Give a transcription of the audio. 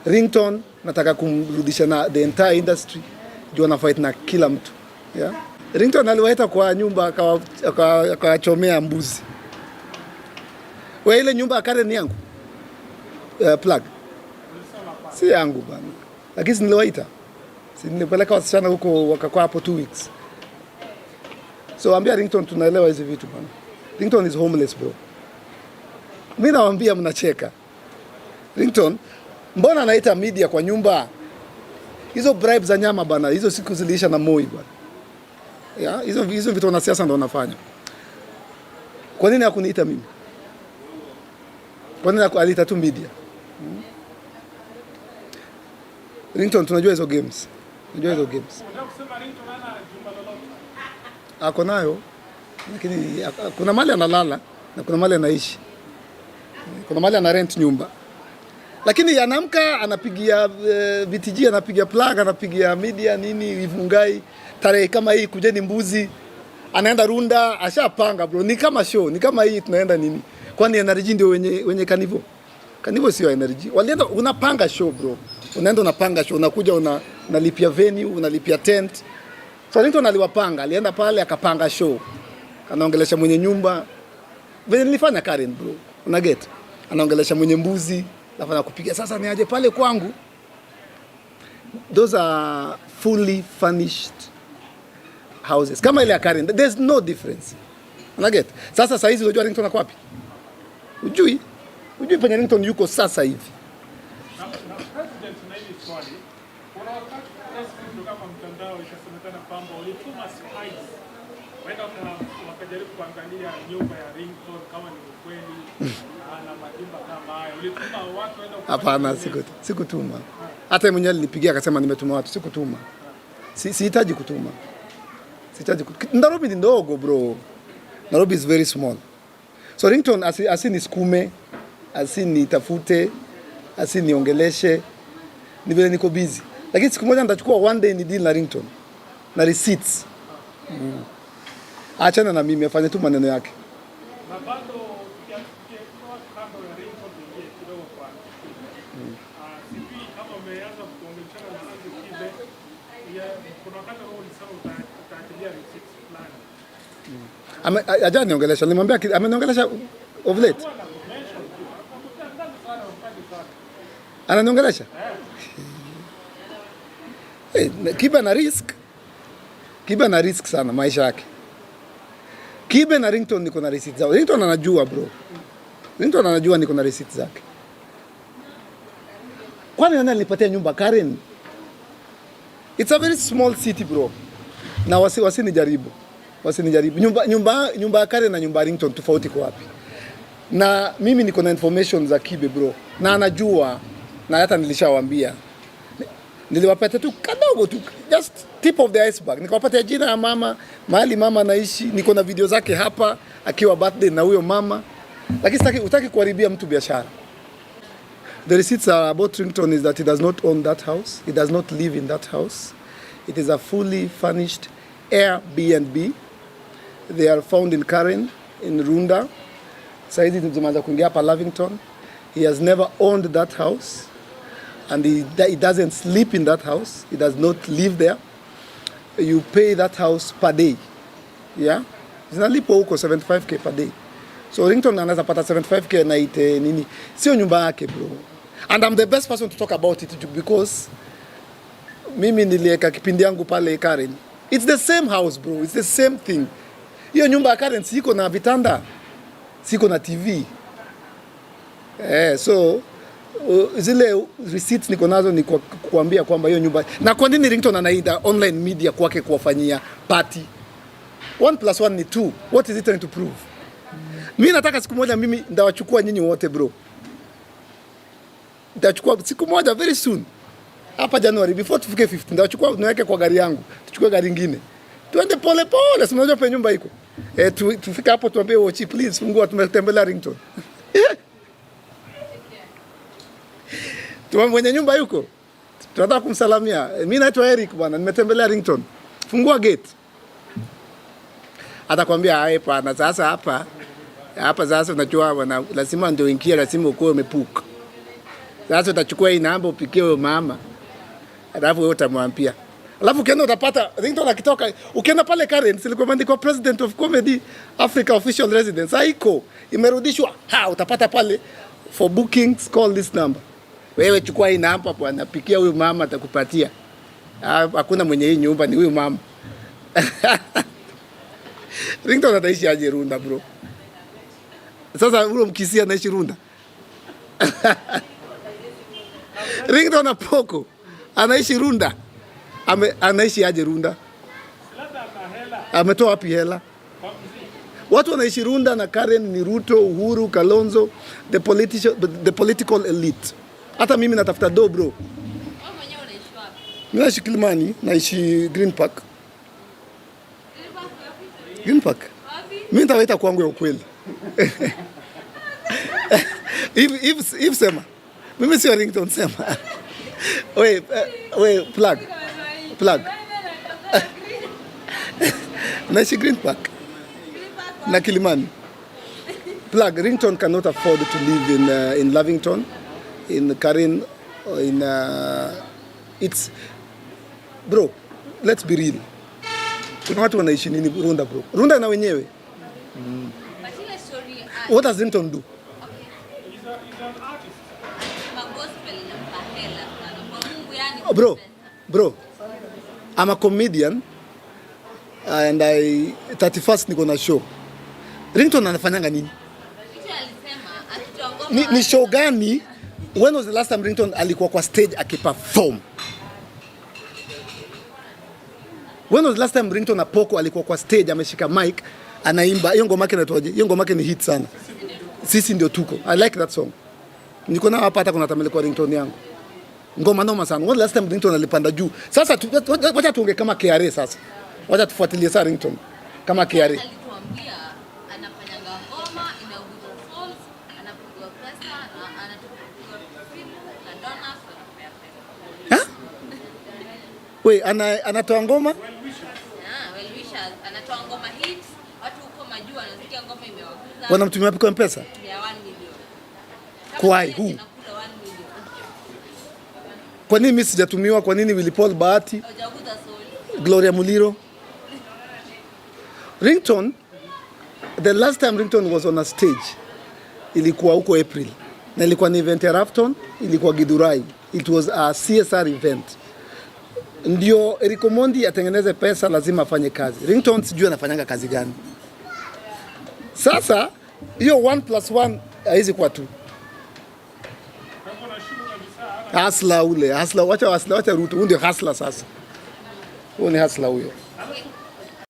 Ringtone nataka kumrudisha na the entire industry. Juu na fight na kila mtu. Yeah. Ringtone aliwaita kwa nyumba akawachomea mbuzi. Wewe ile nyumba ya Karen ni yangu. Plug. Si yangu bana. Lakini niliwaita. Si nilipeleka wasichana huko wakakaa hapo 2 weeks. So ambia Ringtone tunaelewa hizo vitu bana. Ringtone is homeless bro. Mimi nawaambia mnacheka. Ringtone mbona anaita media kwa nyumba? Hizo bribes za nyama bana, hizo siku ziliisha na Moi bana. Yeah, hizo vitu wana siasa ndio wanafanya. Kwa nini hakuniita mimi? Kwa nini alita tu media? Ringtone tunajua hizo games. Tunajua hizo games. Unataka kusema Ringtone ana jumba lolote? Ako nayo. Lakini kuna mali analala na kuna mali anaishi. Kuna mali ana rent nyumba. Lakini anaamka anapigia VTG, anapigia plug, anapigia media nini Ivungai tarehe kama hii kujeni mbuzi. Anaenda Runda, ashapanga bro. Ni kama show, ni kama hii tunaenda nini? Kwani energy ndio wenye Kanivo. Kanivo sio energy. Walienda unapanga show bro. Unaenda unapanga show, unakuja unalipia venue, unalipia tent. So Ringtone aliwapanga, alienda pale akapanga show. Anaongelesha mwenye nyumba. Vile nilifanya Karen bro. Una get? Anaongelesha mwenye mbuzi, alafu anakupigia sasa ni aje pale kwangu. Those are fully furnished houses. Kama ile ya Karen, there's no difference. Una get? Sasa hizi unajua Ringtone ako wapi? Ujui penye Ringtone yuko sasa hivi. President na hili swali. Kuna wakati Facebook kama mtandao ikasemekana kwamba ulituma spies. Wenda wakajaribu kuangalia nyumba ya Ringtone kama ni ukweli na majumba kama haya. Ulituma watu wenda Hapana, sikutuma. Hata yeye mwenyewe alinipigia akasema nimetuma watu, sikutuma. Sihitaji kutuma. Nairobi ni ndogo bro. Nairobi is very small. So Ringtone asiniskume, asinitafute, asiniongeleshe. Ni vile niko busy. Lakini siku moja nitachukua one day ni deal na Ringtone. Na receipts. Achana na mimi afanye tu maneno yake. Na bado tukiachukua kando ya Ringtone ingie kidogo kwa. Sipi kama umeanza kuongeleshana na Andy Kibe, kuna wakati ambao ulisema utaachilia receipts fulani. Aja niongelesha, nilimwambia ameniongelesha of late. Ananiongelesha? Kibe na risk sana maisha yake. Kibe na Ringtone niko na receipts zao. Ringtone anajua bro. Ringtone anajua niko na receipts zake. Kwani nani alinipatia nyumba Karen? It's a very small city bro. Na wasinijaribu. Nyumba ya Karen na nyumba ya Ringtone tofauti kwa wapi? Na mimi niko na information za Kibe bro. Na anajua na hata nilishawaambia. Niliwapatia tu kadogo tu, just tip of the iceberg. Nikawapatia jina ya mama, mahali mama anaishi, niko na video zake hapa akiwa birthday na huyo mama. Lakini utaki kuharibia mtu biashara. The receipts are about Ringtone is that he does not own that house. He does not live in that house. It is a fully furnished Airbnb. They are found in Karen, in Runda. Saizi tumeanza kuingia hapa Lavington. He has never owned that house. And he doesn't sleep in that house. He does not live there. You pay that house per day. Yeah? Zinalipo huko 75k per day. So Ringtone anaweza pata 75k na ite nini. Sio nyumba yake bro. And I'm the best person to talk about it because mimi nilieka kipindi yangu pale Karen. It's the same house bro. It's the same thing. Hiyo nyumba ya Karen siko na vitanda. Siko na TV. So zile receipts niko nazo ni kuambia kwamba hiyo nyumba. Na kwa nini Ringtone anaida online media kwake kuwafanyia party? 1+1 ni 2. What is it trying to prove? Mimi nataka siku moja mimi ndawachukua nyinyi wote bro. Ndachukua siku moja very soon. Hapa January before tufike 15 ndachukua niweke kwa gari yangu. Tuchukue gari nyingine. Tuende pole pole, si unajua pe nyumba iko. Tufika hapo tuambie watch please fungua tumetembelea Ringtone. Tuwa mwenye nyumba yuko. Tunataka kumsalamia. Mimi naitwa Erick bwana, nimetembelea Ringtone. Fungua gate. Atakwambia hapa sasa hapa sasa unajua bwana lazima ndio ingia lazima ukoe umepuka. Sasa utachukua hii namba upikie huyo mama. Alafu wewe utamwambia. Alafu ukienda utapata ringtone akitoka. Ukienda pale Karen, silikuwa imeandikwa President of Comedy Africa Official Residence. Haiko. Imerudishwa. Utapata pale for bookings call this number. Wewe chukua hii namba bwana, pikia huyu mama atakupatia. Hakuna mwenye hii nyumba ni huyu mama. Ringtone ataishi aje Runda bro? Sasa ule Mkisia anaishi Runda. Ringtone Apoko anaishi Runda. Anaishi aje Runda? Ametoa wapi hela? Watu wanaishi Runda na Karen ni Ruto, Uhuru, Kalonzo, the political elite. Hata mimi natafuta do bro. Wewe mwenyewe unaishi wapi? Mimi naishi Kilimani, naishi Green Park. Green Park. Mimi nitawaita kwangu ya ukweli. If sema. Mimi sio Ringtone sema. Wait, plug. Naishi Green Park. Na Kilimani. Plug. Ringtone cannot afford to live in Lavington, in Karen, in it's bro. Let's be real. Kuna watu wanaishi nini Runda bro? Runda na wenyewe. What does Ringtone do? Okay. He's an artist. Bro. I'm a comedian and 31st niko na show. Ringtone anafanyanga nini? Ni show gani? When was the last time Ringtone alikuwa kwa stage akiperform? When was the last time Ringtone Apoko alikuwa kwa stage ameshika mic anaimba? Hiyo ngoma yake inaitwaje? Hiyo ngoma yake ni hit sana. Sisi ndio tuko. I like that song. Niko na hapa hata kuna tamele kwa Ringtone yangu. Ngoma noma sana. When last time Ringtone alipanda juu? Sasa wacha tuongee kama KRA sasa. Wacha tufuatilie sasa Ringtone kama KRA. Alituambia anafanyanga ngoma inauza souls, anapigwa pesa na anatupigwa simu na donors na pesa. Wait, anatoa ngoma? Well wishers, anatoa ngoma hits, watu huko majuu wanasikia ngoma imewaguza. Wanamtumia wapi kwa M-Pesa? Ya 1 million. Why? Who? Kwa nini mimi sijatumiwa? Kwa nini Willy Paul Bahati? Hajaguza soul. Gloria Muliro? Ringtone, the last time Ringtone was on a stage ilikuwa huko April. Na ilikuwa ni event ya Rafton, ilikuwa Githurai. It was a CSR event. Ndio Erick Omondi atengeneze pesa lazima afanye kazi. Ringtone sijui anafanyanga kazi gani. Sasa hiyo 1+1 haizi kwa 2. Hasla ule, wacha Ruto, ndio hasla sasa. Huyo ni hasla huyo.